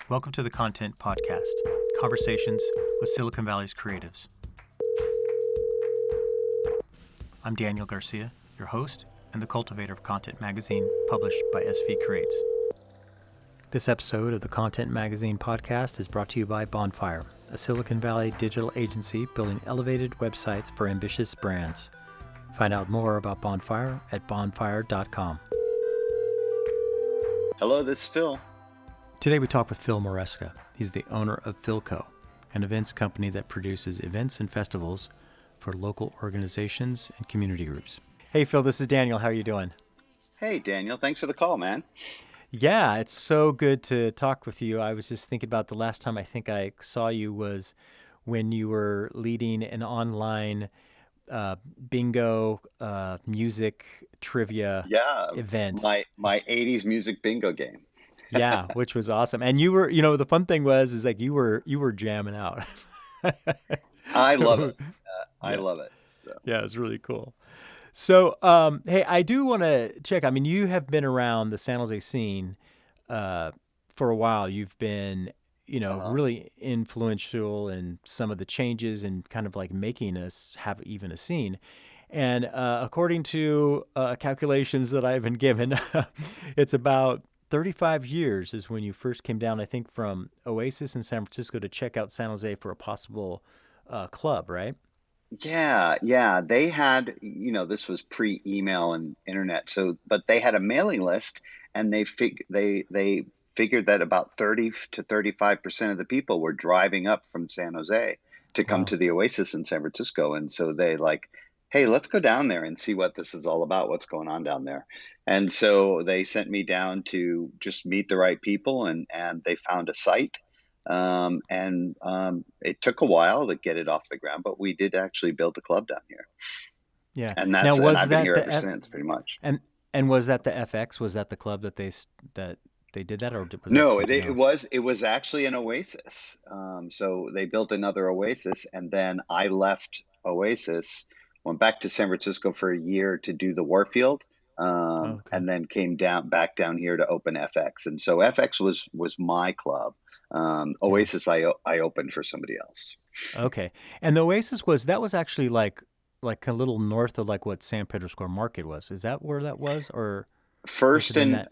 Welcome to the Content Podcast, conversations with Silicon Valley's creatives. I'm Daniel Garcia, your host and the cultivator of Content Magazine, published by SV Creates. This episode of the Content Magazine podcast is brought to you by Bonfire, a Silicon Valley digital agency building elevated websites for ambitious brands. Find out more about Bonfire at bonfire.com. Hello, this is Phil. Today we talk with Fil Maresca. He's the owner of Filco, an events company that produces events and festivals for local organizations and community groups. Hey Phil, this is Daniel. How are you doing? Hey, Daniel. Thanks for the call, man. Yeah, it's so good to talk with you. I was just thinking about the last time I think I saw you was when you were leading an online bingo music trivia event. My 80s music bingo game. Yeah, which was awesome. And you were, the fun thing was like you were jamming out. I love it. I love it. So. Yeah, it's really cool. So, hey, I do want to check. I mean, you have been around the San Jose scene for a while. You've been, really influential in some of the changes and kind of like making us have even a scene. And according to calculations that I've been given, it's about 35 years is when you first came down, I think, from Oasis in San Francisco to check out San Jose for a possible club, right? Yeah. They had, this was pre-email and internet. But they had a mailing list, and they figured that about 30 to 35% of the people were driving up from San Jose to come to the Oasis in San Francisco. And so they hey, let's go down there and see what this is all about, what's going on down there. And so they sent me down to just meet the right people, and they found a site. It took a while to get it off the ground, but we did actually build a club down here. Yeah. And I've been here ever since, pretty much. And was that the FX? Was that the club that they did that, or was No, that else? it was actually an Oasis. So they built another Oasis, and then I left Oasis, went back to San Francisco for a year to do the Warfield, and then came back down here to open FX. And so FX was my club. Oasis, I opened for somebody else. Okay, and the Oasis was actually like a little north of like what San Pedro Square Market was. Is that where that was, or first in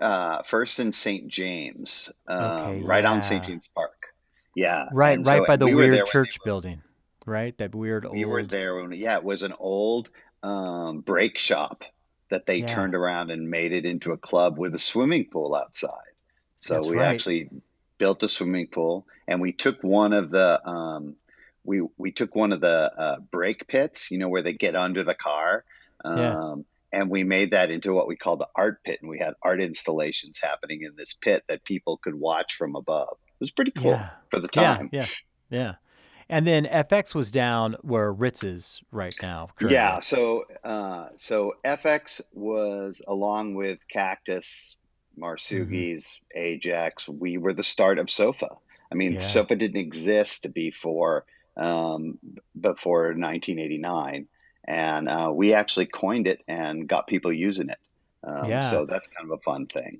St. James, right on St. James Park. Yeah, right and by the we weird church building, right? That weird old. We were there when it was an old break shop that they turned around and made it into a club with a swimming pool outside. So That's we right. actually built a swimming pool, and we took one of the we took one of the brake pits, where they get under the car. And we made that into what we call the art pit, and we had art installations happening in this pit that people could watch from above. It was pretty cool for the time. Yeah. And then FX was down where Ritz is right now. Currently. Yeah, so FX was, along with Cactus, Marsugi's, Ajax. We were the start of Sofa. I mean, Sofa didn't exist before 1989, and we actually coined it and got people using it. So that's kind of a fun thing.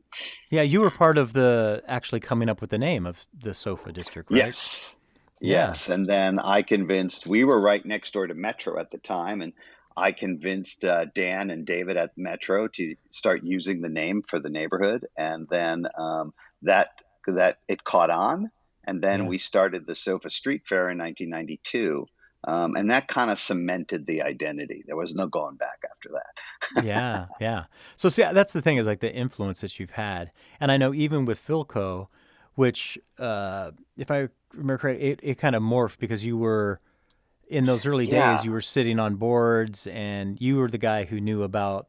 Yeah, you were part of the actually coming up with the name of the Sofa District, right? Yes. And then we were right next door to Metro at the time, and I convinced Dan and David at Metro to start using the name for the neighborhood. And then that it caught on. And then we started the Sofa Street Fair in 1992. And that kind of cemented the identity. There was no going back after that. Yeah. So see, that's the thing, is like the influence that you've had. And I know even with Filco, which, if I remember correctly, it kind of morphed because you were, in those early days, you were sitting on boards and you were the guy who knew about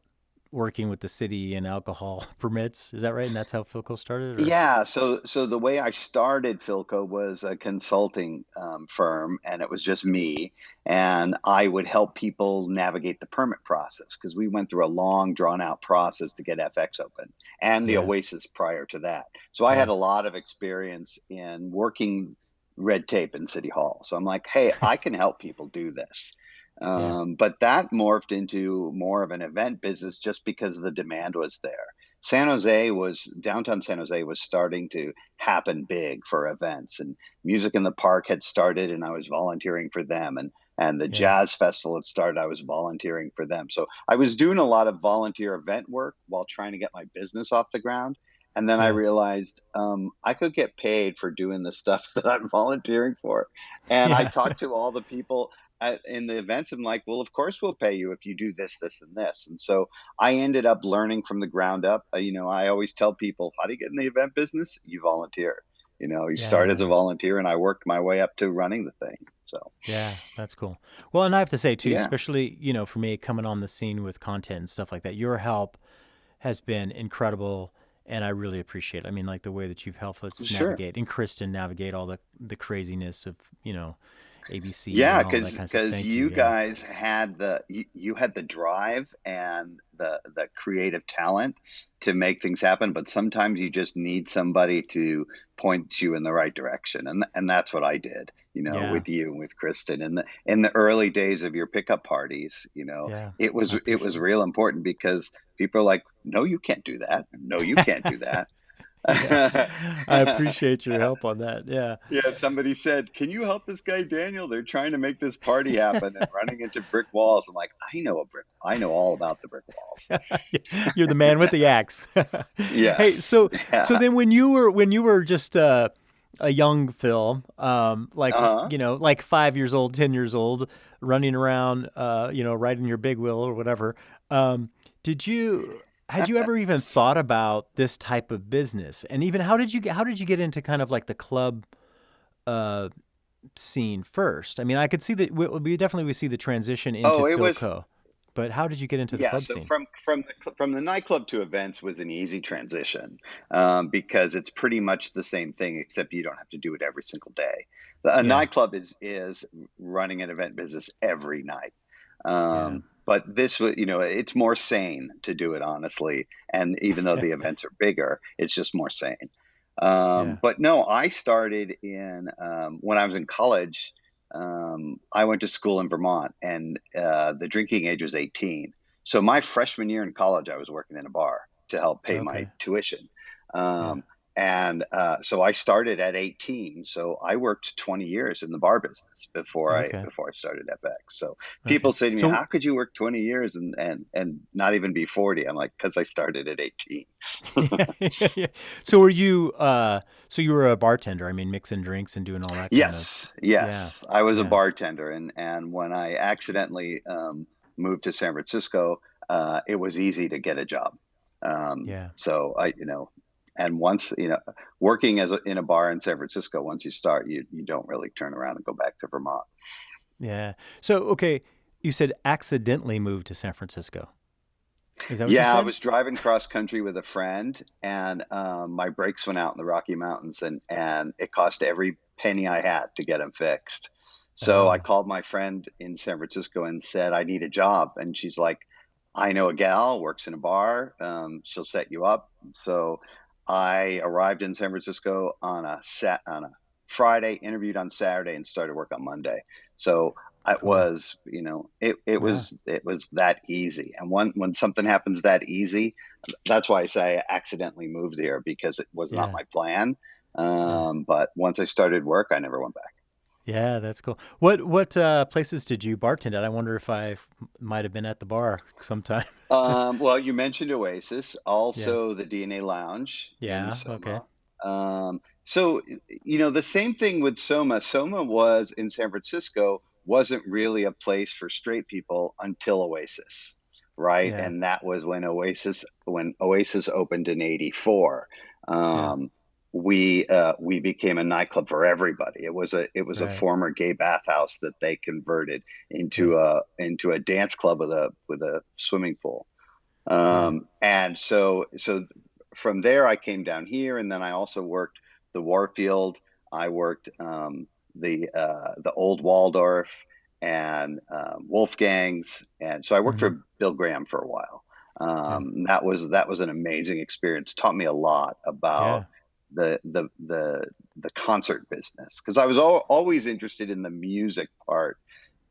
working with the city and alcohol permits. Is that right? And that's how Filco started? Or? Yeah. So the way I started Filco was a consulting firm, and it was just me, and I would help people navigate the permit process, because we went through a long, drawn out process to get FX open, and the Oasis prior to that. So I had a lot of experience in working red tape in City Hall. So I'm like, hey, I can help people do this. But that morphed into more of an event business just because the demand was there. downtown San Jose was starting to happen big for events, and Music in the Park had started, and I was volunteering for them, and the Yeah. jazz festival had started. I was volunteering for them, so I was doing a lot of volunteer event work while trying to get my business off the ground. And then I Yeah. realized I could get paid for doing the stuff that I'm volunteering for. And I Yeah. talked to all the people in the events and like, well, of course we'll pay you if you do this, this, and this. And so I ended up learning from the ground up. I always tell people, how do you get in the event business? You volunteer. You start as a Yeah. volunteer, and I worked my way up to running the thing. So Yeah, that's cool. Well, and I have to say too, yeah, especially, for me coming on the scene with content and stuff like that, your help has been incredible and I really appreciate it. I mean, like the way that you've helped us sure. navigate and Kristen navigate all the craziness of, ABC Yeah, and all that because kind of stuff. Thank you. you Yeah. guys had you had the drive and the creative talent to make things happen, but sometimes you just need somebody to point you in the right direction, and that's what I did, Yeah. with you and with Kristen in the early days of your pickup parties. Yeah. It I was it appreciate was it. real important because people are like, no, you can't do that. No, you can't do that. Yeah. I appreciate your help on that. Yeah. Yeah, somebody said, "Can you help this guy Daniel? They're trying to make this party happen and running into brick walls." I'm like, I know all about the brick walls." You're the man with the axe. Hey, Yes. so Yeah. then when you were just a young Phil, like Uh-huh. like 5 years old, 10 years old, running around, riding your big wheel or whatever, did you had you ever even thought about this type of business? And even how did you get into kind of like the club uh, scene first? I mean, I could see that we definitely we see the transition into Oh, it was Filco, but how did you get into the yeah, club so scene? from the nightclub to events was an easy transition, because it's pretty much the same thing except you don't have to do it every single day. A Yeah, nightclub is running an event business every night. yeah, But this was, it's more sane to do it honestly. And even though the events are bigger, it's just more sane. yeah. But no, I started when I was in college. I went to school in Vermont, and the drinking age was 18. So my freshman year in college, I was working in a bar to help pay my Okay, tuition. yeah. Um, and so I started at 18. So I worked 20 years in the bar business Okay, before I started FX. So okay. people say to me, So "How could you work 20 years and not even be 40?" I'm like, "Because I started at 18." yeah, yeah, yeah. So were you so you were a bartender? I mean, mixing drinks and doing all that kind of. Yes, Yeah, yes. I was a yeah, bartender, and when I accidentally moved to San Francisco, it was easy to get a job. yeah, So and once working in a bar in San Francisco, once you start, you don't really turn around and go back to Vermont. yeah. So okay, you said accidentally moved to San Francisco. Is that what you Yeah, I said? was driving cross country with a friend, and my brakes went out in the Rocky Mountains, and it cost every penny I had to get them fixed. So I Oh, called my friend in San Francisco and said, "I need a job." And she's like, "I know a gal works in a bar. She'll set you up." So I arrived in San Francisco on a Friday, interviewed on Saturday, and started work on Monday. So it cool. was, Yeah, it was that easy. And when something happens that easy, that's why I say I accidentally moved here because it was not yeah, my plan. yeah. But once I started work, I never went back. Yeah, that's cool. What places did you bartend at? I wonder if might have been at the bar sometime. Well, you mentioned Oasis, Yeah. also the DNA Lounge in Yeah. Okay. Soma. So, the same thing with Soma. Soma was in San Francisco, wasn't really a place for straight people until Oasis, right? Yeah. And that was when Oasis opened in '84. Yeah. Um, we became a nightclub for everybody. It was a Right. former gay bathhouse that they converted Yeah. into a dance club with a swimming pool. Yeah. And so from there I came down here, and then I also worked the Warfield. I worked the old Waldorf and Wolfgang's, and so I worked Hmm. for Bill Graham for a while. Yeah. That was an amazing experience. Taught me a lot about Yeah. the concert business because I was always interested in the music part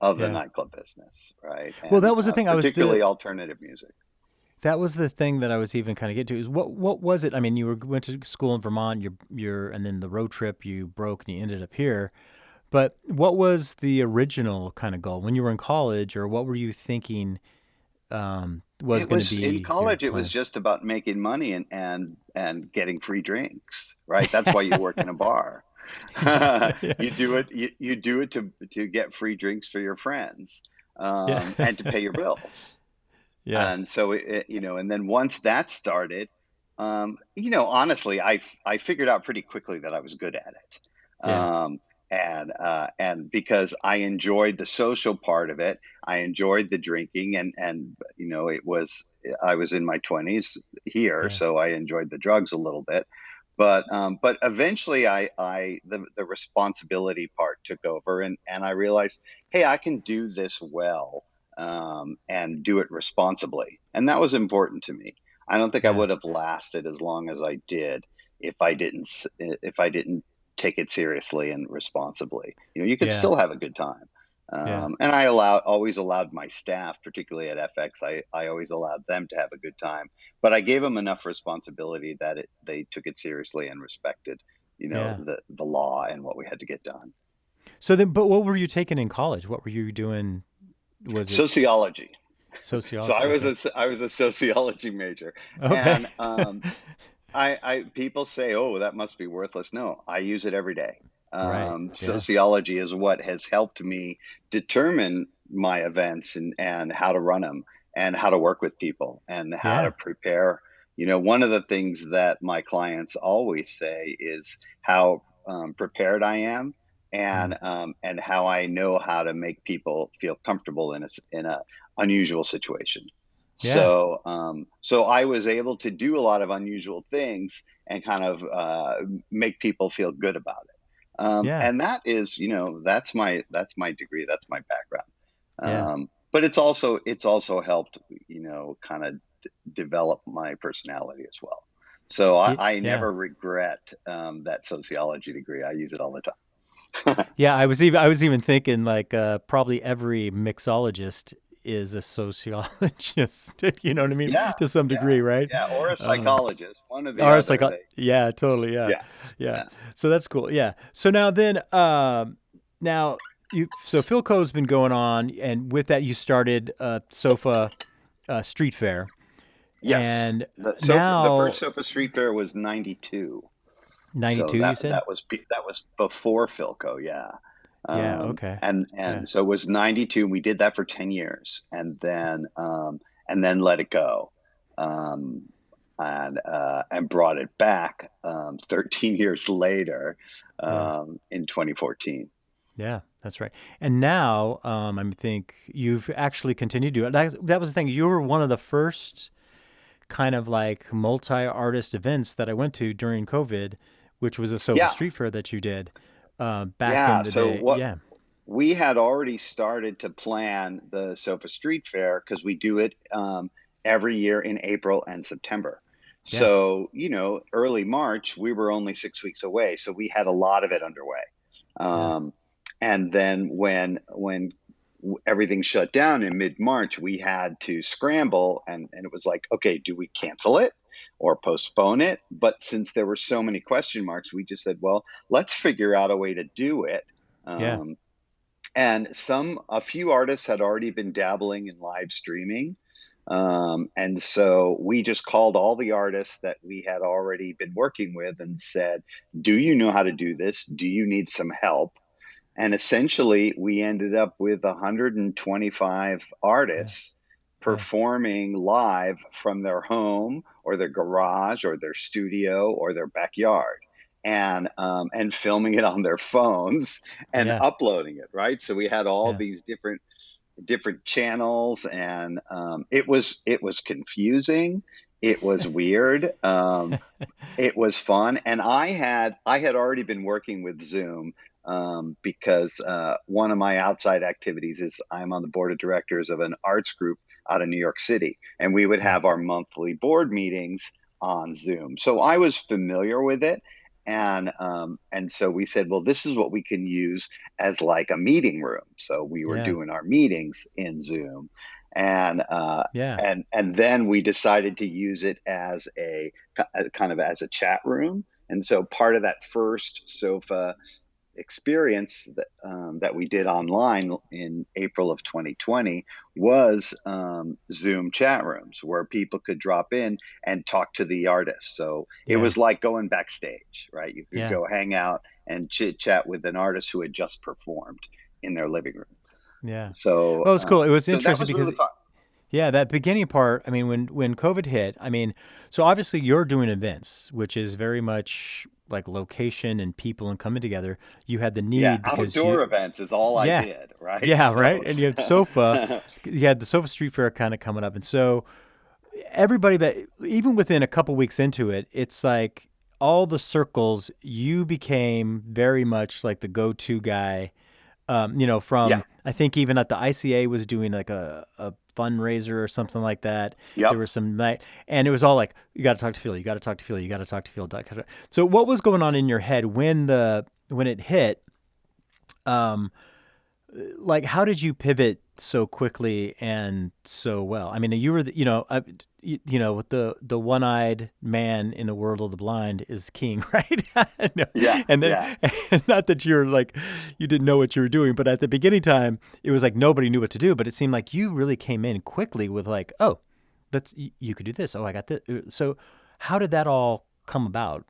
of the Yeah. nightclub business, right? Well, And that was the thing. I was particularly the alternative music. That was the thing that I was even kind of getting to. Is what was it? I mean, went to school in Vermont. And then the road trip you broke and you ended up here. But what was the original kind of goal when you were in college, or what were you thinking was It going to was in be your college, it was plan? just about making money and getting free drinks, right? That's why you work in a bar. Yeah, You do it to get free drinks for your friends, yeah, and to pay your bills. yeah, And so and then once that started, honestly, I figured out pretty quickly that I was good at it. yeah, And because I enjoyed the social part of it, I enjoyed the drinking, and I was in my 20s here, yeah, so I enjoyed the drugs a little bit. But eventually, the responsibility part took over, and I realized, hey, I can do this well, and do it responsibly. And that was important to me. I don't think I yeah, would have lasted as long as I did if I didn't take it seriously and responsibly. You could yeah, still have a good time. yeah, And always allowed my staff, particularly at FX, I always allowed them to have a good time, but I gave them enough responsibility that they took it seriously and respected, yeah. the law and what we had to get done. So then, but what were you taking in college? What were you doing? Was it Sociology. So sociology? I was a sociology major, Okay. and I people say, "Oh, that must be worthless." No, I use it every day. Right. Yeah. Sociology is what has helped me determine my events, and how to run them, and how to work with people, and how to Yeah. prepare. One of the things that my clients always say is how prepared I am, Mm. and how I know how to make people feel comfortable in a unusual situation. Yeah. So I was able to do a lot of unusual things and kind of make people feel good about it. Yeah. And that's my degree, that's my background. Yeah. But it's also helped, kind of develop my personality as well. So I Yeah. never regret that sociology degree. I use it all the time. Yeah. I was even thinking like probably every mixologist is a sociologist. You know what I mean? Yeah, To some yeah, degree, right? yeah. Or a Um, psychologist, one or the or it's like, other. They, yeah, totally, yeah, yeah, yeah. yeah. So that's cool. Yeah. So now then, now so Philco's been going on, and with that you started Sofa Street Fair, Yes, and the now first Sofa Street Fair was '92, so 92. You said? that was before Philco, yeah. Yeah. Okay. Yeah. And so it was '92. We did that for 10 years, and then let it go, um, and brought it back 13 years later, Yeah. in 2014. Yeah. That's right. And now, I think you've actually continued to do it. That was the thing. You were one of the first kind of like multi-artist events that I went to during COVID, which was a Sofa Yeah, Street Fair that you did back in yeah. the So day. what Yeah. we had already started to plan the Sofa Street Fair because we do it every year in April and September. Yeah. So, early March, we were only 6 weeks away. So we had a lot of it underway. Yeah. Um, and then when everything shut down in mid-March, we had to scramble, and it was like, okay, do we cancel it or postpone it? But since there were so many question marks, we just said, well, let's figure out a way to do it. Yeah. Um, and a few artists had already been dabbling in live streaming. And so we just called all the artists that we had already been working with and said, do you know how to do this? Do you need some help? And essentially, we ended up with 125 Yeah. artists Yeah. performing live from their home or their garage or their studio or their backyard, and filming it on their phones and Yeah. uploading it. Right, so we had all Yeah. these different channels, and it was confusing. It was weird. It was fun, and I had already been working with Zoom, because one of my outside activities is I'm on the board of directors of an arts group out of New York City, and we would Yeah. have our monthly board meetings on Zoom. So I was familiar with it, and so we said, well, this is what we can use as like a meeting room. So we were Yeah. doing our meetings in Zoom, and Yeah. and then we decided to use it as a kind of as a chat room. And so part of that first sofa experience that we did online in April of 2020 was Zoom chat rooms where people could drop in and talk to the artists. So it Yeah. was like going backstage, right? You could Yeah. go hang out and chit chat with an artist who had just performed in their living room. Yeah. So Well, it was cool. It was so that interesting was really because fun. yeah, that beginning part, I mean, when COVID hit, I mean, so obviously you're doing events, which is very much like location and people and coming together. You had the Yeah, need because outdoor you, events is all I yeah, did, right? yeah, right. So And you had sofa, you had the Sofa Street Fair kind of coming up, and so everybody that even within a couple weeks into it, it's like all the circles you became very much like the go-to guy. yeah, From I think even at the ICA was doing like a fundraiser or something like that. There yep. was some night, and it was all like, you got to talk to Phil, you got to talk to Phil, you got to talk to Phil. So what was going on in your head when it hit? Um, like how did you pivot so quickly and so well? I mean, you were with the one-eyed man in the world of the blind is king, right? No. Yeah, And then yeah. and not that you're like you didn't know what you were doing, but at the beginning time it was like nobody knew what to do, but it seemed like you really came in quickly with like, oh, that's you could do this, oh, I got this. So how did that all come about?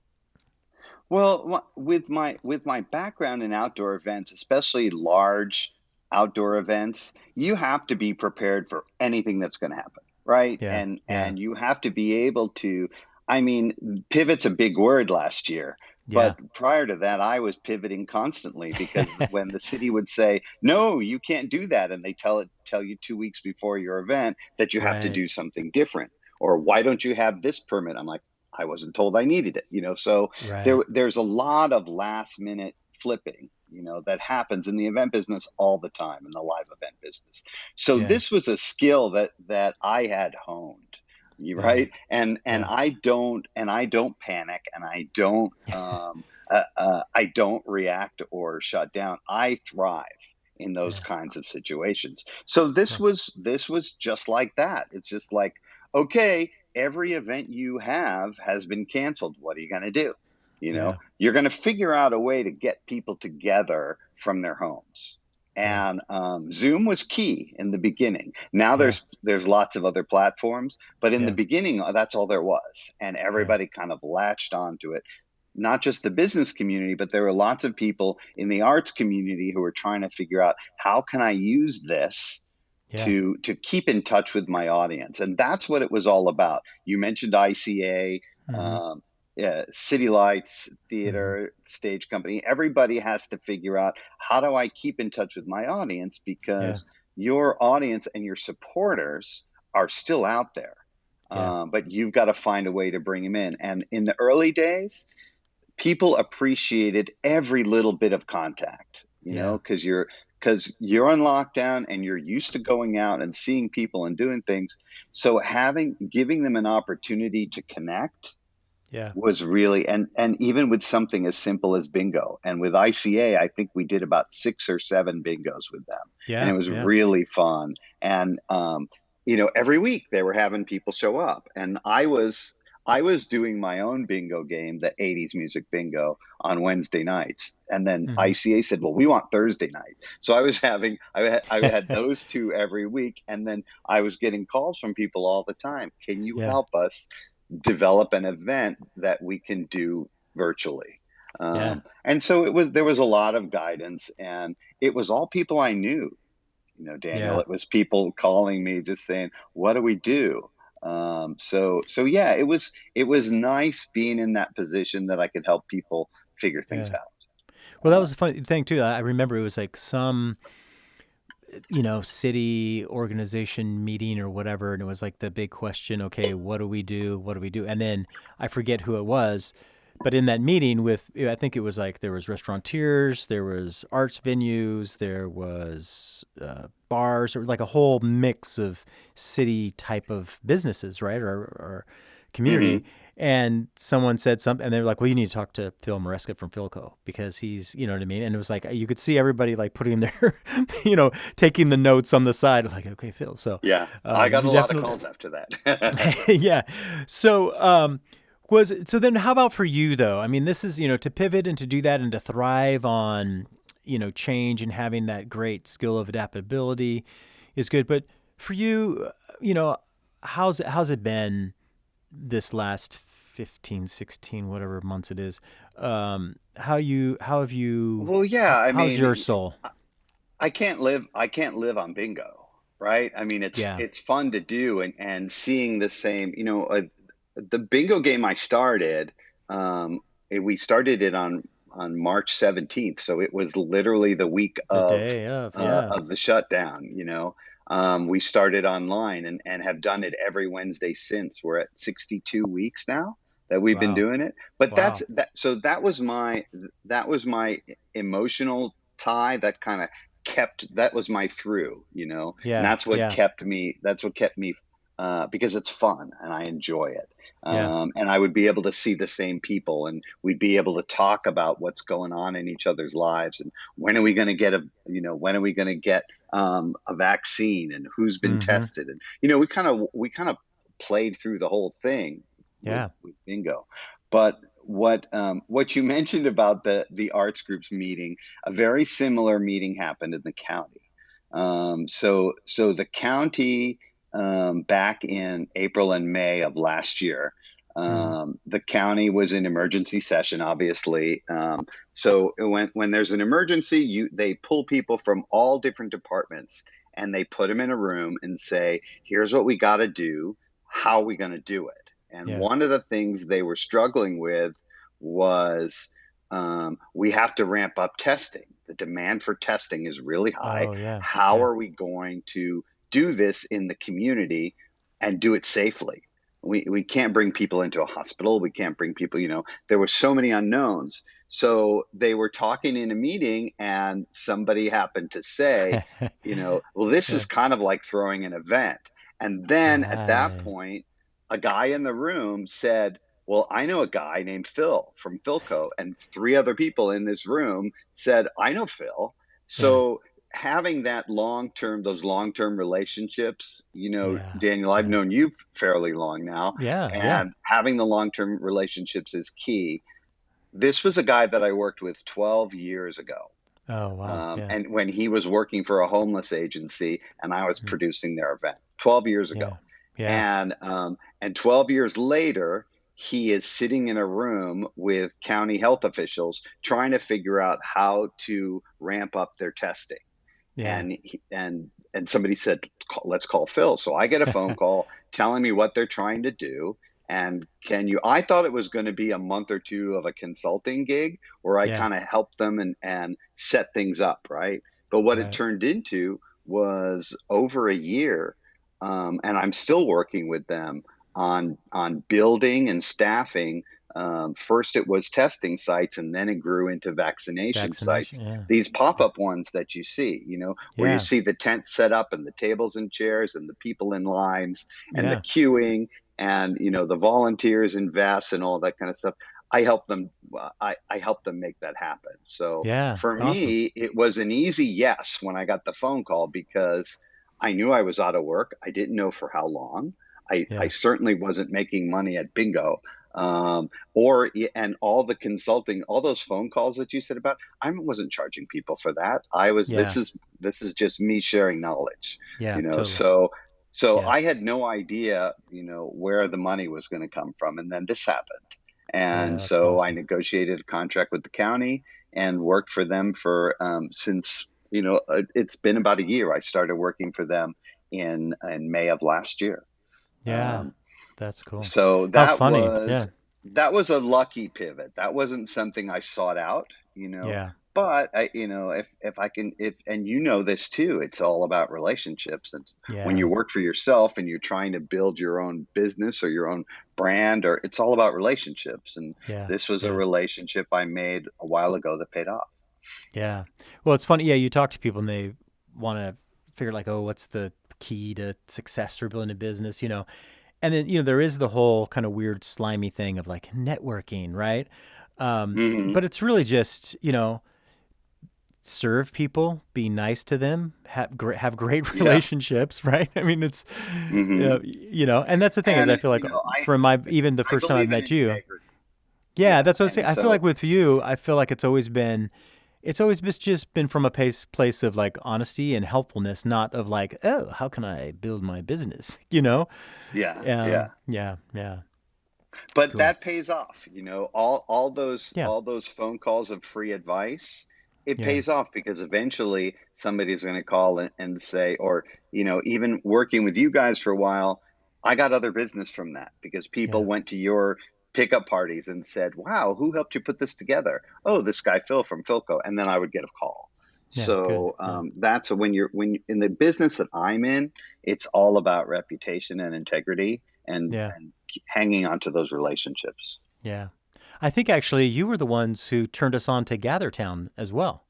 Well, with my background in outdoor events, especially large outdoor events, you have to be prepared for anything that's going to happen, right? Yeah, yeah, And you have to be able to, I mean, pivot's a big word last year, yeah. but prior to that, I was pivoting constantly because when the city would say, "No, you can't do that," and they tell you 2 weeks before your event that you have to Right, do something different, or why don't you have this permit? I'm like, I wasn't told I needed it, so right. there's a lot of last minute flipping, that happens in the event business all the time, in the live event business. So Yeah, this was a skill that I had honed. You yeah, right, and yeah. I don't panic, and I don't react or shut down. I thrive in those Yeah, kinds of situations. So yeah, this was just like that. It's just like, okay, every event you have has been canceled. What are you going to do? yeah, You're going to figure out a way to get people together from their homes. yeah, And Zoom was key in the beginning. Now yeah, there's lots of other platforms, but in the yeah, beginning, that's all there was, and yeah, everybody kind of latched onto it. Not just the business community, but there were lots of people in the arts community who were trying to figure out, how can I use this yeah. to keep in touch with my audience. And that's what it was all about. You mentioned ICA, Mm-hmm. um, yeah, City Lights, Mm-hmm. theater, stage company. Everybody has to figure out, how do I keep in touch with my audience, Yeah, because your audience and your supporters are still out there. yeah, But you've got to find a way to bring them in. And in the early days, people appreciated every little bit of contact, yeah, because you're on lockdown and you're used to going out and seeing people and doing things. So having giving them an opportunity to connect yeah. was really, and even with something as simple as bingo. And with ICA, I think we did about 6 or 7 bingos with them, and it Yeah, was yeah. really fun. And every week they were having people show up, and I was doing my own bingo game, the 80s music bingo, on Wednesday nights. And then Mm-hmm. ICA said, "Well, we want Thursday night." So I had those two every week. And then I was getting calls from people all the time. Can you Yeah, help us develop an event that we can do virtually? yeah, And so there was a lot of guidance, and it was all people I knew, Daniel. yeah, It was people calling me just saying, "What do we do?" So yeah, it was nice being in that position that I could help people figure things yeah. out. Well, that was the funny thing too. I remember it was like some, city organization meeting or whatever, and it was like the big question. Okay, what do we do? What do we do? And then I forget who it was, but in that meeting with, I think it was like there was restaurateurs, there was arts venues, there was bars, or like a whole mix of city type of businesses, right, or Hmm. community. and someone said something, and they were like, "Well, you need to talk to Fil Maresca from Filco because he's, you know what I mean." And it was like you could see everybody like putting their, taking the notes on the side, like, "Okay, Phil." So, Yeah, I got you a lot of definitely, calls after that. yeah. So, so then how about for you though? I mean, this is, to pivot and to do that and to thrive on, change and having that great skill of adaptability is good. But for you, how's it been this last 15, 16, whatever months it is? How have you, Well, yeah, I how's your mean, soul? I can't live on bingo, right? I mean, it's Yeah. it's fun to do, and seeing the same, the bingo game I started, um, we started it on March 17th, so it was literally the week The of day of, yeah. of the shutdown. We started online and have done it every Wednesday since. We're at 62 weeks now that we've been Wow. doing it. But Wow. so that was my emotional tie that kind of that was my through. And Yeah. Yeah. that's what kept me because it's fun and I enjoy it. Yeah. And I would be able to see the same people, and we'd be able to talk about what's going on in each other's lives, and when are we going to get a vaccine, and who's been Mm-hmm. tested, and we kind of played through the whole thing with Yeah. with bingo. But what you mentioned about the arts groups meeting, a very similar meeting happened in the county. So the county, back in April and May of last year, Mm-hmm. the county was in emergency session, obviously. So when there's an emergency, they pull people from all different departments, and they put them in a room and say, "Here's what we got to do. How are we going to do it?" And Yeah. one of the things they were struggling with was, we have to ramp up testing. The demand for testing is really high. Oh, yeah. How Yeah. are we going to do this in the community and do it safely? We can't bring people into a hospital. We can't bring people, there were so many unknowns. So they were talking in a meeting, and somebody happened to say, well, this is Yeah. kind of like throwing an event. And then at that Right. point, a guy in the room said, "Well, I know a guy named Phil from Filco," and three other people in this room said, "I know Phil." Yeah. So having those long-term relationships, Yeah. Daniel, I've Yeah. known you fairly long now, Yeah. Yeah. and having the long-term relationships is key. This was a guy that I worked with 12 years ago. Oh, wow. Yeah. And when he was working for a homeless agency, and I was Mm. producing their event 12 years ago. Yeah. Yeah. And 12 years later, he is sitting in a room with county health officials trying to figure out how to ramp up their testing. Yeah. And somebody said, "Let's call Phil." So I get a phone call telling me what they're trying to do. And I thought it was going to be a month or two of a consulting gig where I Yeah. kind of helped them and set things up, right? But what it Right. turned into was over a year. And I'm still working with them on building and staffing. First, it was testing sites, and then it grew into vaccination sites. Vaccination. Yeah. These Yeah. pop-up ones that you see, where you Yeah. see the tent set up, and the tables and chairs, and the people in lines, and the Yeah. queuing, and the volunteers in vests and all that kind of stuff. I help them make that happen. So Yeah. for Awesome. me, it was an easy yes when I got the phone call, because I knew I was out of work. I didn't know for how long. I Yeah. certainly wasn't making money at bingo. And all the consulting, all those phone calls that you said about, I wasn't charging people for that. I was, Yeah. this is just me sharing knowledge, Yeah. Totally. so Yeah. I had no idea, where the money was going to come from. And then this happened. Yeah. And That's so I awesome. negotiated a contract with the county and worked for them for, since, it's been about a year. I started working for them in May of last year. Yeah. Um, That's cool. so How that funny. was Yeah. that was a lucky pivot. That wasn't something I sought out. Yeah. But if I can, if and this too, it's all about relationships. And when you Yeah. work for yourself and you're trying to build your own business or your own brand, or it's all about relationships. And Yeah. this was a Yeah. relationship I made a while ago that paid off. Yeah. Well, it's funny. Yeah. You talk to people and they want to figure like, oh, what's the key to success for building a business, And then, there is the whole kind of weird slimy thing of like networking, right? Hmm. But it's really just, serve people, be nice to them, have great Yeah. relationships, right? I mean, it's, Hmm. and that's the thing is, I And feel like from my even the I first time I've believe in met you, integrity. yeah, Yeah. that's what I was saying. And I feel like so, with you, I feel like it's always just been from a place of like honesty and helpfulness, not of like, oh, how can I build my business? yeah, yeah. Yeah, yeah, But cool. that pays off, all those Yeah, phone calls of free advice, it yeah, pays off because eventually somebody's going to call and say, or even working with you guys for a while, I got other business from that because people yeah, went to your pickup parties and said, "Wow, who helped you put this together?" "Oh, this guy Phil from Filco," and then I would get a call. yeah, good. So Yeah, that's in the business that I'm in, it's all about reputation and integrity yeah, and hanging on to those relationships. yeah. I think actually you were the ones who turned us on to GatherTown as well.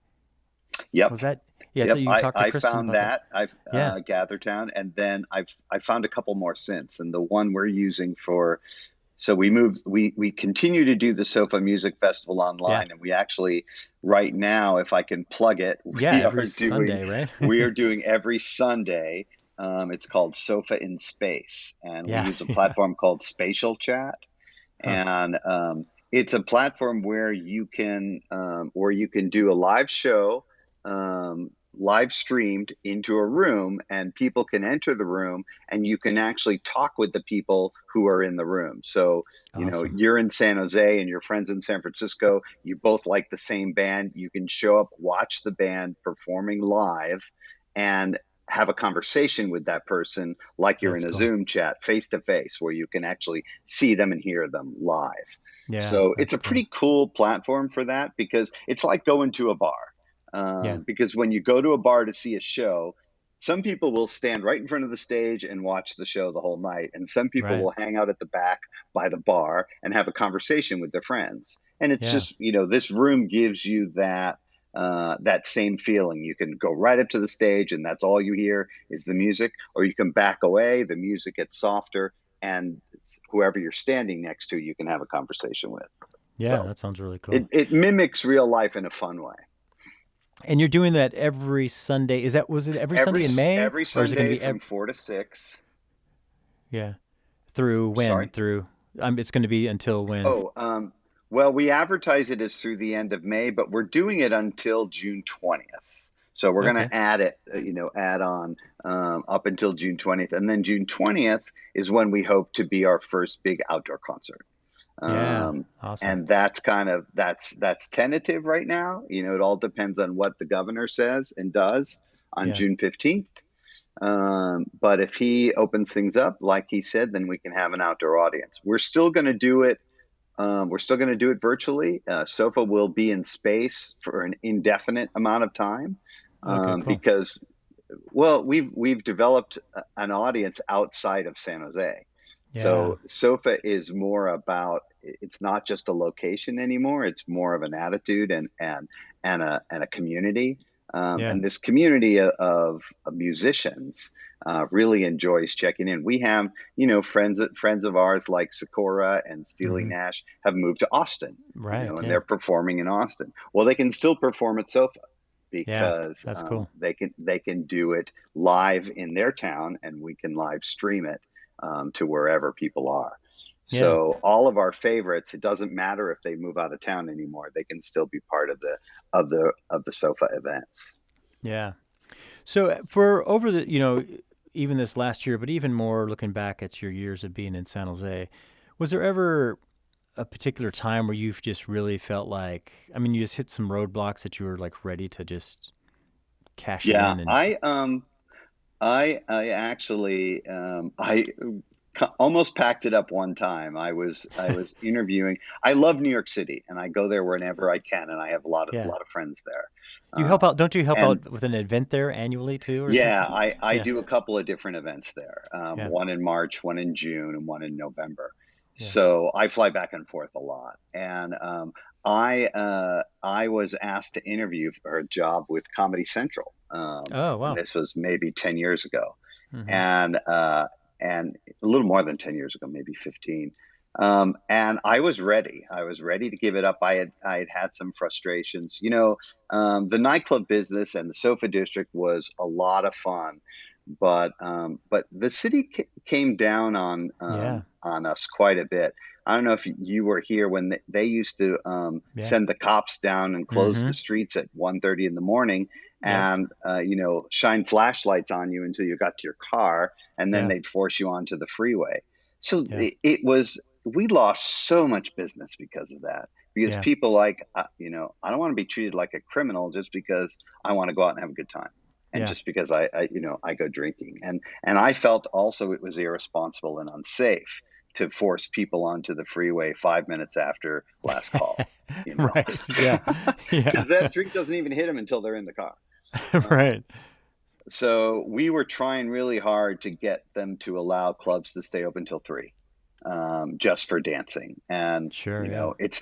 Yep. Was that? Yeah, I thought Yep. you I, talked to I Kristen found about that. that. I've Yeah, GatherTown, and then I found a couple more since. And the one we're using for so we continue to do the Sofa Music Festival yeah, online, and we actually right now, if I can plug it, yeah. Every Sunday, right? we are doing every Sunday. It's called Sofa in Space, and we Yeah, use a yeah. platform called Spatial Chat. Huh. And it's a platform where you can do a live show, live streamed into a room, and people can enter the room, and you can actually talk with the people who are in the room. So Awesome. you're in San Jose and your friends in San Francisco, you both like the same band, you can show up, watch the band performing live, and have a conversation with that person like you're That's in a cool. Zoom chat face to face, where you can actually see them and hear them live. Yeah, So it's that's a cool. pretty cool platform for that because it's like going to a bar. Yeah, Because when you go to a bar to see a show, some people will stand right in front of the stage and watch the show the whole night, and some people right. will hang out at the back by the bar and have a conversation with their friends. And it's Yeah, just, this room gives you that same feeling. You can go right up to the stage, and that's all you hear is the music, or you can back away, the music gets softer, and whoever you're standing next to, you can have a conversation with. yeah. So That sounds really it, cool. it mimics real life in a fun way. And you're doing that every Sunday. Was it every Sunday Every in May, every or is it going to Sunday be from 4 to 6. yeah, through when? Sorry. Through it's going to be until when? Oh, well, we advertise it as through the end of May, but we're doing it until June 20th. So we're going Okay. to add it, add on up until June 20th, and then June 20th is when we hope to be our first big outdoor concert. Yeah. Um, Awesome. and that's tentative right now. It all depends on what the governor says and does on Yeah. June 15th. But if he opens things up, like he said, then we can have an outdoor audience. We're still going to do it. We're still going to do it virtually. SOFA will be in space for an indefinite amount of time Okay. Cool. because, well, we've developed an audience outside of San Jose. Yeah. So SOFA is more about, it's not just a location anymore. It's more of an attitude and a community. Yeah. And this community of musicians really enjoys checking in. We have, friends of ours like Sakura and Steely Mm-hmm. Nash have moved to Austin, Right. and Yeah. they're performing in Austin. Well, they can still perform at SOFA Yeah. because That's cool. they can do it live in their town, and we can live stream it to wherever people are. Yeah. So all of our favorites, it doesn't matter if they move out of town anymore; they can still be part of the Sofa events. Yeah. So for over the, even this last year, but even more looking back at your years of being in San Jose, was there ever a particular time where you've just really felt like, I mean, you just hit some roadblocks that you were like ready to just cash it Yeah, in and I actually I almost packed it up one time. I was interviewing. I love New York City, and I go there whenever I can, and I have a lot of yeah. friends there. You help out, don't you help And out with an event there annually too or yeah, something? I Yeah. do a couple of different events there. Yeah. One in March, one in June, and one in November. Yeah. So I fly back and forth a lot. And I was asked to interview for a job with Comedy Central, Oh, and wow. this was maybe 10 years ago. Mm-hmm. And and a little more than 10 years ago, maybe 15. And I was ready. I was ready to give it up. I had had some frustrations. The nightclub business and the Sofa District was a lot of fun, but the city came down Yeah. on us quite a bit. I don't know if you were here when they used to Yeah. send the cops down and close Mm-hmm. the streets at 1:30 in the morning, Yep. and shine flashlights on you until you got to your car, and then Yeah. they'd force you onto the freeway. So Yeah. it was we lost so much business because of that. Because Yeah. people like, I don't want to be treated like a criminal just because I want to go out and have a good time, and Yeah. just because I go drinking, and I felt also it was irresponsible and unsafe to force people onto the freeway 5 minutes after last call, you know, Right. Yeah. Yeah. because that drink doesn't even hit them until they're in the car. Um, Right. so we were trying really hard to get them to allow clubs to stay open till 3, just for dancing. And Sure. Yeah. it's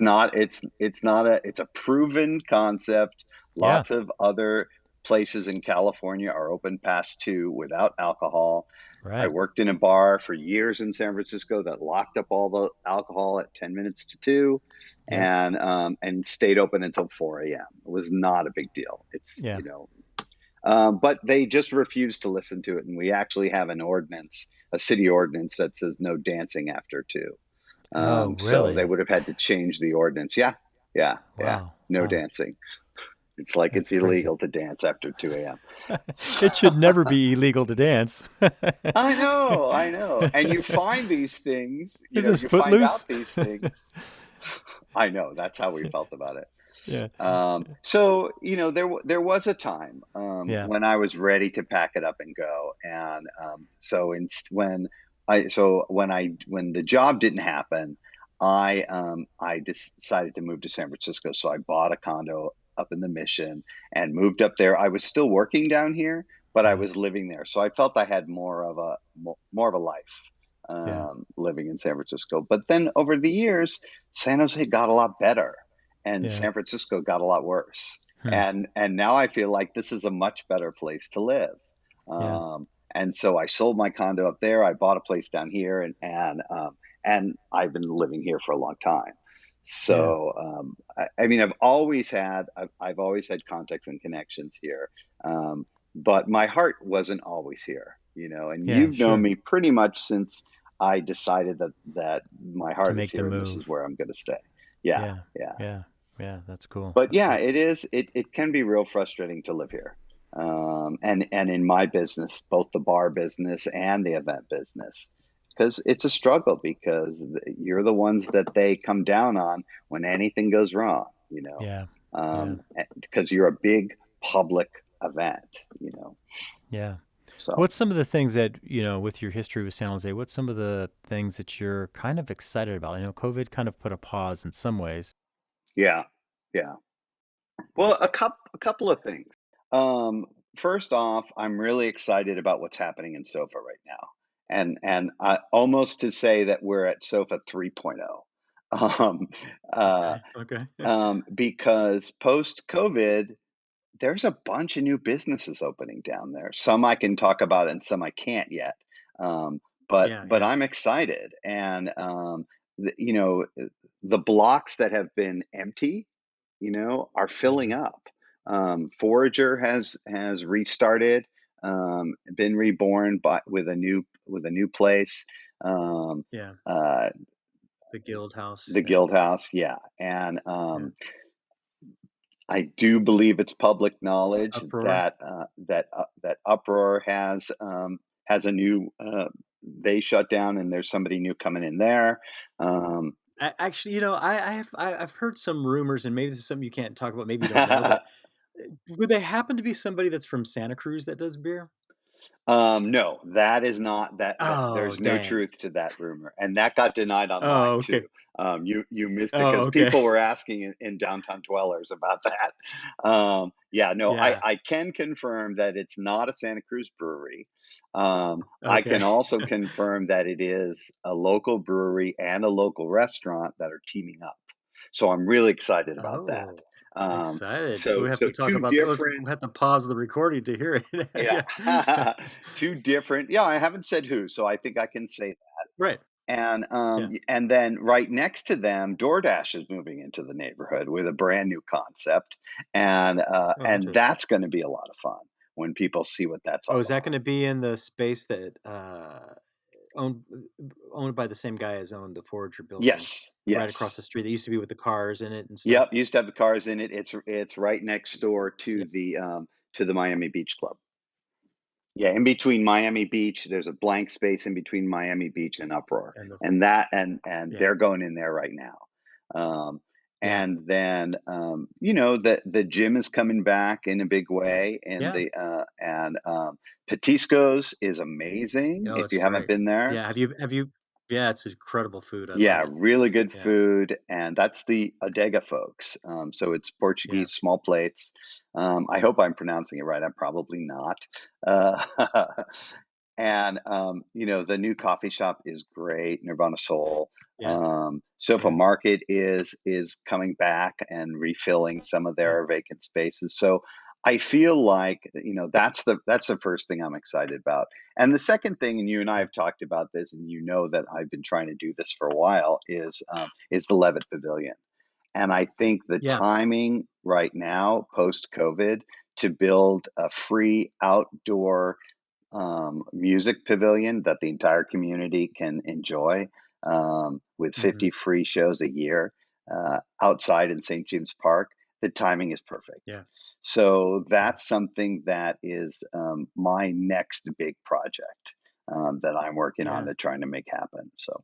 a proven concept. Yeah. Lots of other places in California are open past 2 without alcohol. I Right. worked in a bar for years in San Francisco that locked up all the alcohol at 10 minutes to 2, Yep. and stayed open until 4 a.m. It was not a big deal. Yeah. But they just refused to listen to it, and we actually have an ordinance, a city ordinance that says no dancing after 2. Oh, So they really? would have had to change the ordinance. Yeah, yeah, yeah. Wow. No Wow. dancing. It's like That's it's crazy. illegal to dance after 2 a.m. It should never be illegal to dance. I know. And you find these things, Is this you find footloose? out these things. I know. That's how we felt about it. Yeah. So there was a time Yeah. when I was ready to pack it up and go, and when the job didn't happen, I decided to move to San Francisco. So I bought a condo up in the Mission and moved up there. I was still working down here, but I Yeah. was living there, so I felt I had more of a life Yeah. living in San Francisco. But then over the years, San Jose got a lot better and Yeah. San Francisco got a lot worse. Hmm. And now I feel like this is a much better place to live. Yeah. And so I sold my condo up there. I bought a place down here, and I've been living here for a long time. Yeah. So I mean, I've always had contacts and connections here, but my heart wasn't always here. And Yeah. you've known Sure. me pretty much since I decided that my To heart is make the here and this is move. where I'm going to stay. Yeah, Yeah. yeah. Yeah. Yeah. That's cool. But That's yeah, cool. it can be real frustrating to live here. And in my business, both the bar business and the event business, because it's a struggle because you're the ones that they come down on when anything goes wrong, Yeah. Yeah. because you're a big public event, Yeah. so What's some of the things that, with your history with San Jose, what's some of the things that you're kind of excited about? I know COVID kind of put a pause in some ways. yeah, yeah. Well, a couple of things. Um, First off, I'm really excited about what's happening in SOFA right now, and almost to say that we're at SOFA 3.0, um, uh, Okay. Okay. because post COVID, there's a bunch of new businesses opening down there. Some I can talk about, and some I can't yet. Um, but Yeah. but Yeah. I'm excited, and the, you know the blocks that have been empty are filling Hmm. up. Forager has restarted, been reborn, but with a new place. Um, Yeah. uh, The Guild House. the Yeah. Guild House, yeah, and Yeah. I do believe it's public knowledge Uproar. that Uproar has a new. They shut down, and there's somebody new coming in there. Um, Actually, I've heard some rumors, and maybe this is something you can't talk about. Maybe you don't know, but would they happen to be somebody that's from Santa Cruz that does beer? No, that is not that. Oh, There's no dang. truth to that rumor, and that got denied online Oh, too. okay. You missed it Oh, because okay. people were asking in downtown Dwellers about that. Yeah, no, I Yeah. I can confirm that it's not a Santa Cruz brewery. I Okay. can also confirm that it is a local brewery and a local restaurant that are teaming up. So I'm really excited about that. Oh. Excited. So We have so to talk two about those. different, We have to pause the recording to hear it. Yeah. yeah, two different. Yeah, I haven't said who, so I think I can say. Right. Yeah. And then right next to them, DoorDash is moving into the neighborhood with a brand new concept, Oh, and interesting. that's going to be a lot of fun when people see what that's Oh, all is that going about. to be in the space that owned owned by the same guy as owned the Forager building Yes, right across yes, the street that used to be with the cars in it and stuff? yep. Used to have the cars in it. It's right next door Yeah. to the Miami Beach Club. Yeah, in between Miami Beach, there's a blank space in between Miami Beach and Uproar, And the and yeah. they're going in there right now. Um, Yeah. and then the gym is coming back in a big way, and Yeah. the and Patisco's is amazing Oh, if it's you haven't great. been there. Yeah. Have you yeah, it's incredible food. I love Yeah, it. really good Yeah. food, and that's the Adega folks. So it's Yeah. Portuguese small plates. I hope I'm pronouncing it right. I'm probably not. Uh, And the new coffee shop is great, Nirvana Soul. Yeah. Sofa Yeah. Market is coming back and refilling some of Yeah. their vacant spaces. So I feel like that's the first thing I'm excited about. And the second thing, and you and I Yeah. have talked about this, and you know that I've been trying to do this for a while, is the Levitt Pavilion. And I think the Yeah. timing right now, post COVID, to build a free outdoor music pavilion that the entire community can enjoy, with Hmm. 50 free shows a year outside in St. James Park. The timing is perfect. Yeah. So Yeah. that's something that is my next big project that I'm working on Yeah. to trying to make happen. So.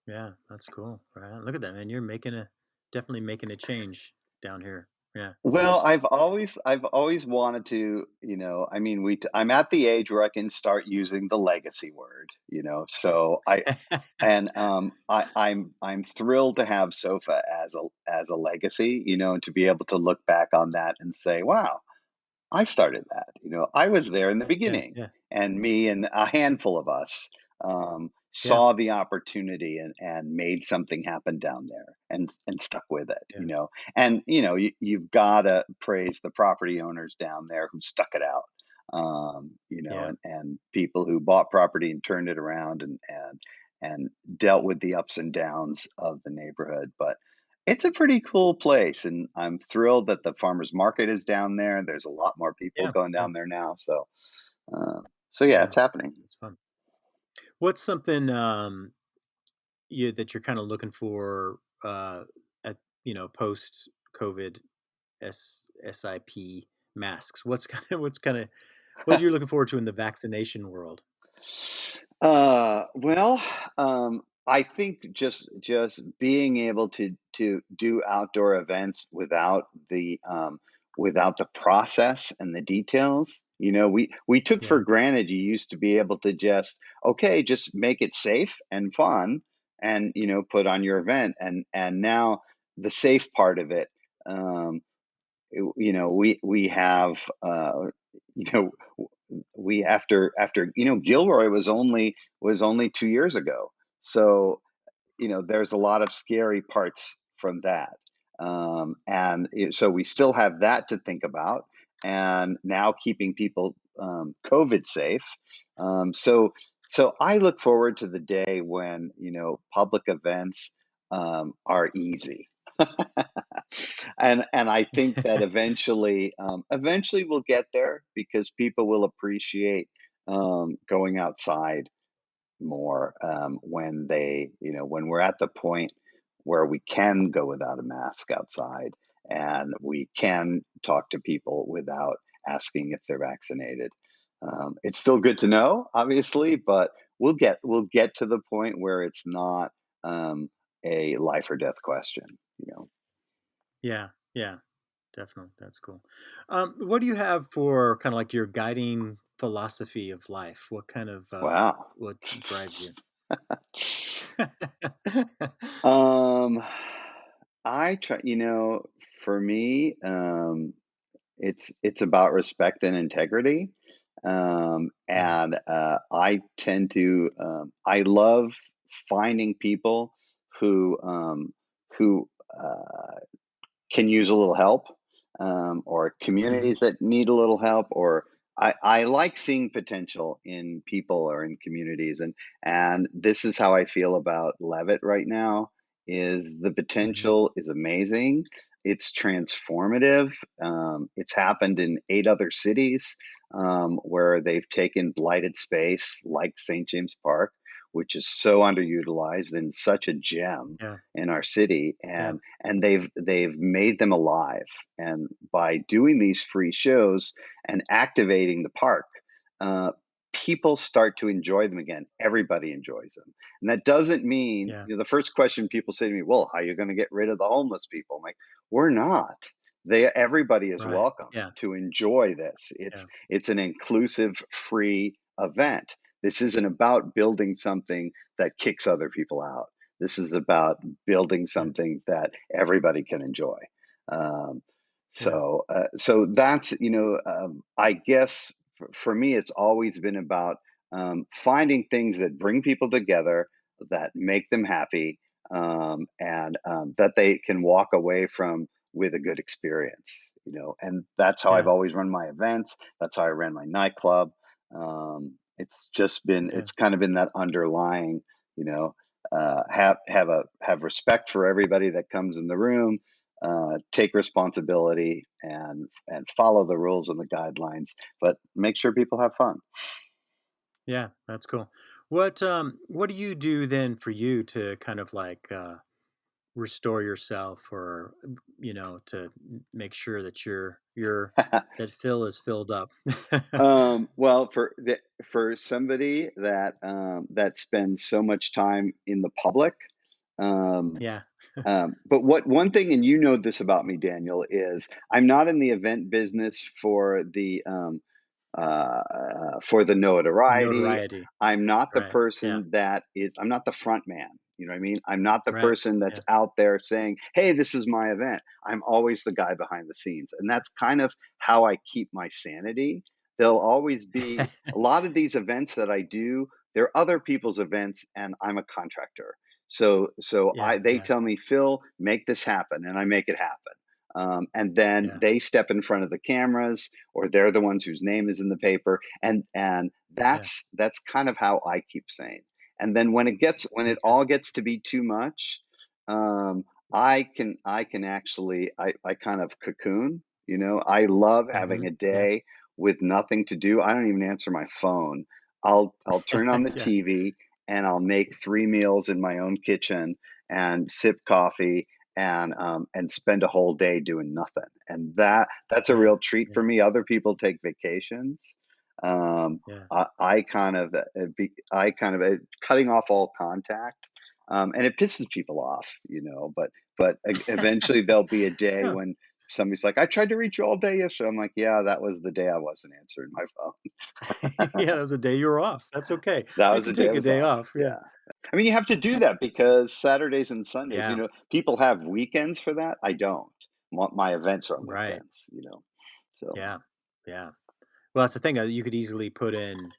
Yeah. That's cool. Right. Look at that, man. You're definitely making a change down here. Yeah. Well, I've always wanted to, I mean, I'm at the age where I can start using the legacy word, so I'm thrilled to have Sofa as a legacy, and to be able to look back on that and say, wow, I started that. I was there in the Yeah. beginning, Yeah. and me and a handful of us Yeah. saw the opportunity and made something happen down there and stuck with it. Yeah. And you've got to praise the property owners down there who stuck it out. Yeah. And people who bought property and turned it around and dealt with the ups and downs of the neighborhood. But it's a pretty cool place, and I'm thrilled that the farmers market is down there. There's a lot more people Yeah. going Yeah. down there now, so yeah, Yeah. it's happening. It's fun. What's something that you're kind of looking for at post COVID SIP masks? What are you looking forward to in the vaccination world? Well, I think just being able to do outdoor events without the process and the details. We took for Yeah. granted you used to be able to just make it safe and fun, and put on your event, and now the safe part of it. Um, we have you know we after Gilroy was only 2 years ago, so there's a lot of scary parts from that, so we still have that to think about, and now keeping people COVID safe. Um, so so I look forward to the day when public events are easy. And I think that eventually we'll get there because people will appreciate going outside more, when we're at the point where we can go without a mask outside, and we can talk to people without asking if they're vaccinated. It's still good to know, obviously, but we'll get to the point where it's not um, a life or death question. You know. Yeah. Yeah. Definitely. That's cool. What do you have for kind of like your guiding philosophy of life? Wow. What drives you? Um, I try, for me, it's about respect and integrity. Yeah. I love finding people who, who, uh, can use a little help, or Hmm. communities that need a little help, or I like seeing potential in people or in communities, and this is how I feel about Levitt right now. Is the Hmm. potential is amazing. It's transformative. It's happened in 8 other cities, where they've taken blighted space like St. James Park, which is so underutilized and such a gem Yeah. in our city, Yeah. and they've made them alive. And by doing these free shows and activating the park, uh, people start to enjoy them again. Everybody enjoys them, and that doesn't mean, Yeah. the first question people say to me, "Well, how are you going to get rid of the homeless people?" I'm like, "We're not. Everybody is Right. welcome Yeah. to enjoy this. Yeah. It's an inclusive, free event. This isn't about building something that kicks other people out. This is about building Yeah. something that everybody can enjoy." Um, Yeah. so that's, I guess for me, it's always been about, finding things that bring people together, that make them happy, and that they can walk away from with a good experience. And that's how I've Yeah. always run my events. That's how I ran my nightclub. Yeah. It's kind of been that underlying, you know, have respect for everybody that comes in the room, take responsibility, and follow the rules and the guidelines, but make sure people have fun. Yeah. That's cool. What do you do then for you to kind of like restore yourself, or to make sure that that fill is filled up? Well, for somebody that spends so much time in the public, um, Yeah. but what one thing, and you know this about me, Daniel, is I'm not in the event business for the notoriety. Notoriety. I'm not the Right. Yeah. person I'm not the front man. You know what I mean? I'm not the Right. person that's Yeah. out there saying, "Hey, this is my event." I'm always the guy behind the scenes. And that's kind of how I keep my sanity. There'll always be a lot of these events that I do, they're other people's events, and I'm a contractor. So Yeah. they Yeah. tell me, "Phil, make this happen," and I make it happen. And then Yeah. they step in front of the cameras, or they're the ones whose name is in the paper, and Yeah. that's kind of how I keep sane. And then when it Okay. all gets to be too much, I can actually I kind of cocoon. I love having Hmm. a Yeah. day with nothing to do. I don't even answer my phone. I'll turn on the Yeah. TV, and I'll make 3 meals in my own kitchen and sip coffee, and spend a whole day doing nothing. And that's a Yeah. real treat Yeah. for me. Other people take vacations. Um, Yeah. I kind of cutting off all contact, and it pisses people off, but eventually there'll be a day Yeah. when somebody's like, "I tried to reach you all day yesterday." I'm like, "Yeah, that was the day I wasn't answering my phone. Yeah. That was a day you were off. That's okay. That You was can the day I take a was day off." off. Yeah. Yeah. I mean, you have to do that because Saturdays and Sundays, Yeah. people have weekends for that. I don't. My events are on Right. weekends. So, Yeah. Yeah. Well, that's the thing. You could easily put in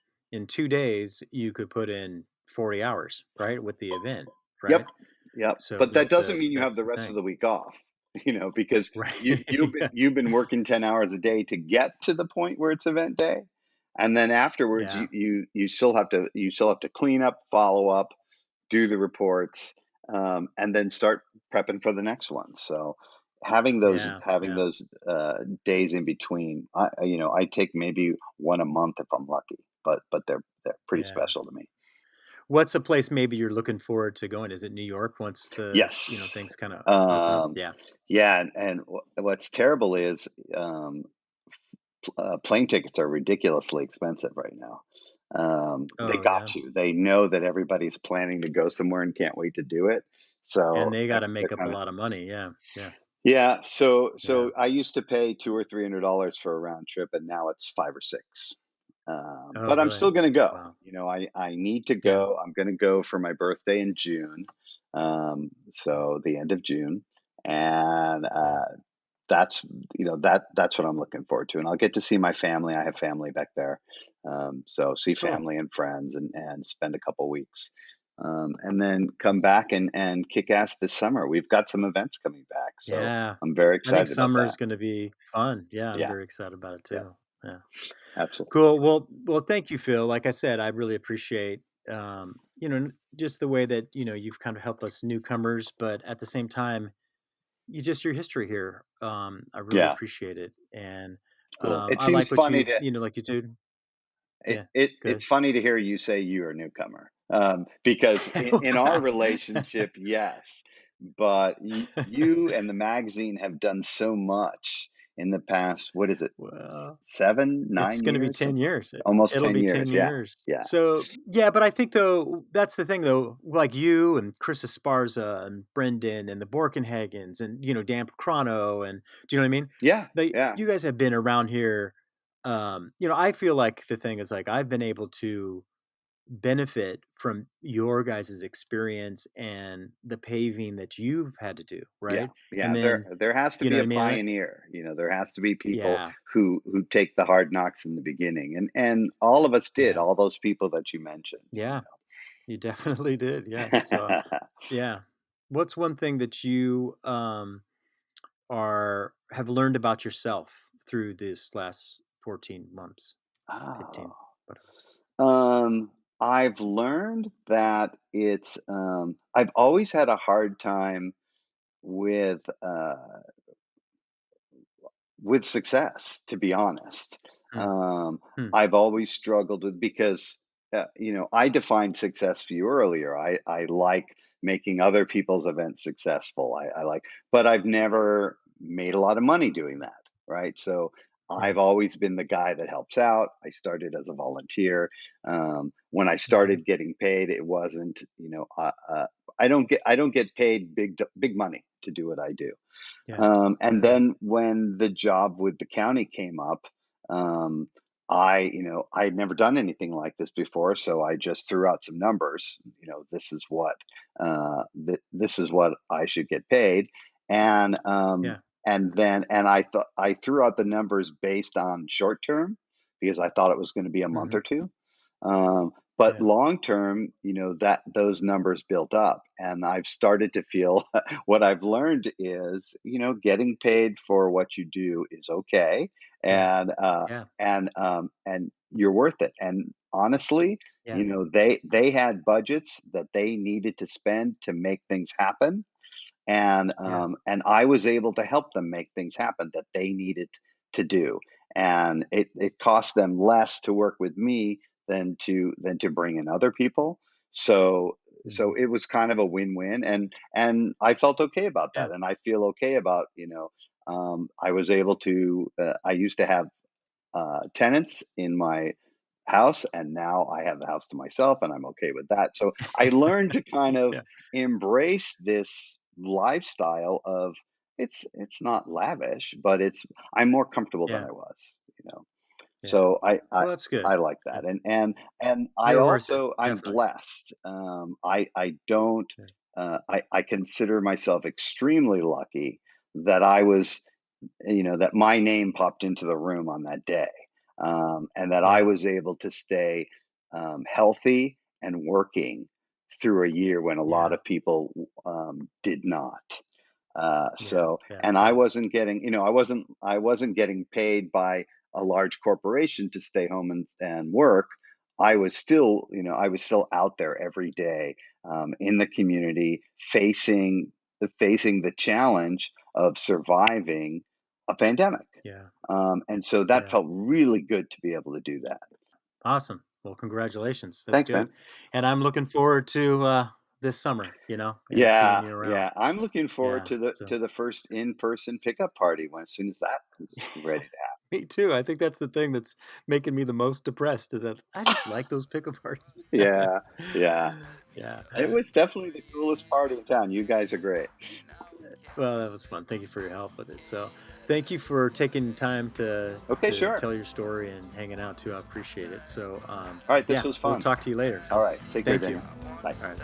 2 days. You could put in 40 hours, right, with the event, yep, right? yep. So But that doesn't mean you have that's the the rest of thing, the week off, because right? Yeah. you've been working 10 hours a day to get to the point where it's event day, and then afterwards Yeah. you still have to clean up, follow up, do the reports, and then start prepping for the next one. So Yeah. having Yeah. those days in between, I take maybe one a month if I'm lucky, but they're pretty Yeah. special to me. What's a place maybe you're looking forward to going? Is it New York once Yes. things kind of open up? Um, Yeah. yeah, and what's terrible is, plane tickets are ridiculously expensive right now. They Oh, got yeah. to. They know that everybody's planning to go somewhere and can't wait to do it. And So they got to they're make up a kind of lot of money. Yeah. Yeah. yeah. So Yeah. I used to pay $200 or $300 for a round trip, and now it's 5 or 6. Oh, But I'm really? still going to go. Wow. I need to Yeah. go. I'm going to go for my birthday in June. So the end of June, and Yeah. that's that's what I'm looking forward to, and I'll get to see my family. I have family back there, so see Cool. family and friends, and spend a couple weeks. and then come back and kick ass this summer. We've got some events coming back, so Yeah. I'm very I think excited about summer that. is gonna be fun. Yeah, I'm Yeah, very excited about it yeah, too. Yeah. absolutely. Cool. Well, thank you, Phil. Like I said, I really appreciate, just the way that, you've kind of helped us newcomers, but at the same time, your history here. I really Yeah, appreciate it. And cool. It I seems like what funny to like you do. it, Yeah. it it's Good. funny to hear you say you're a newcomer, because in our Wow. relationship, yes, but you and the magazine have done so much in the past. What is it? Well, Seven, it's nine gonna be years, 10 years. almost It'll 10 be 10 years. Yeah, years. yeah, So, yeah, but I think though, that's the thing though, like you and Chris Esparza and Brendan and the Borkenhagens and, Dan Crono and do you know what I mean? yeah, yeah, You guys have been around here. I feel like the thing is like I've been able to benefit from your guys' experience and the paving that you've had to do, yeah, right? And yeah. There then, there has to you know be what a I mean? pioneer. There has to be people Yeah, who take the hard knocks in the beginning, and all of us did. yeah, All those people that you mentioned. yeah. You definitely did. Yeah. So, know. yeah. What's one thing that you have learned about yourself through this last 14 months, 15, Oh. whatever. I've learned that I've always had a hard time with with success, to be honest. Hmm. Um, Hmm. I've always struggled with because I defined success for you earlier. I like making other people's events successful. I like, but I've never made a lot of money doing that, right? So Yeah. I've always been the guy that helps out. I started as a volunteer. When I Hmm. started getting paid, it wasn't, I don't get paid big money to do what I do. Yeah. And Right. then when the job with the county came up, um, I'd never done anything like this before, so I just threw out some numbers. This is what I should get paid, and Yeah. I thought I threw out the numbers based on short term because I thought it was going to be a month Hmm. or two. But Yeah. long term, that those numbers built up, and I've started to feel what I've learned is, getting paid for what you do is okay, Yeah. and Yeah. you're worth it. And honestly, Yeah. they had budgets that they needed to spend to make things happen, Yeah. and I was able to help them make things happen that they needed to do. And it cost them less to work with me than to bring in other people. So Hmm. it was kind of a win-win, and I felt okay about Yeah. that, and I feel okay about I was able to. I used to have tenants in my house, and now I have the house to myself, and I'm okay with that. So I learned to kind of Yeah. embrace this lifestyle of it's not lavish, but I'm more comfortable than Yeah. I was. Yeah. So Well, that's good. I like Yeah. that, and I You're worth it. also I'm Definitely. blessed. I don't Yeah. I consider myself extremely lucky that that my name popped into the room on that day, and that I Yeah. was able to stay healthy and working through a year when a lot Yeah. of people did not. Yeah. So, Yeah. and I Totally. wasn't getting, I wasn't getting paid by a large corporation to stay home and work. I was still out there every day in the community, facing the challenge of surviving a pandemic. Yeah. And so that Yeah. felt really good to be able to do that. Awesome. Well, congratulations. That's Thanks, good. man. And I'm looking forward to this summer, and seeing Yeah, you around. yeah. I'm looking forward Yeah. to the So to the first in-person pickup party as soon as that is ready to happen. me too. I think that's the thing that's making me the most depressed is that I just like those pickup artists. Yeah, yeah. Yeah. It was definitely the coolest party in town. You guys are great. Well, that was fun. Thank you for your help with it. So, thank you for taking time Okay, to sure. tell your story and hanging out too. I appreciate it. So, All right, this yeah, was we'll fun. talk to you later, All Phil. right, take care, Thank you. Daniel. Bye. All right.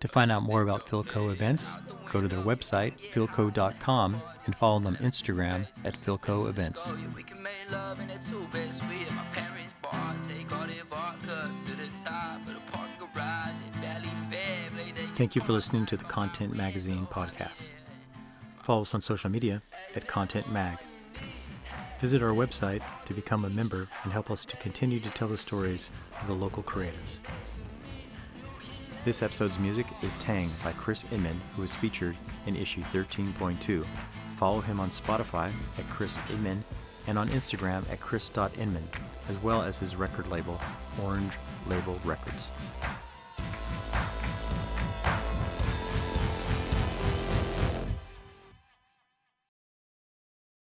To find out more about Filco Events, go to their website, filco.com, and follow them on Instagram at Filco Events. Thank you for listening to the Content Magazine podcast. Follow us on social media at Content Mag. Visit our website to become a member and help us to continue to tell the stories of the local creatives. This episode's music is Tang by Chris Inman, who is featured in issue 13.2. Follow him on Spotify at Chris Inman and on Instagram at chris.inman, as well as his record label, Orange Label Records.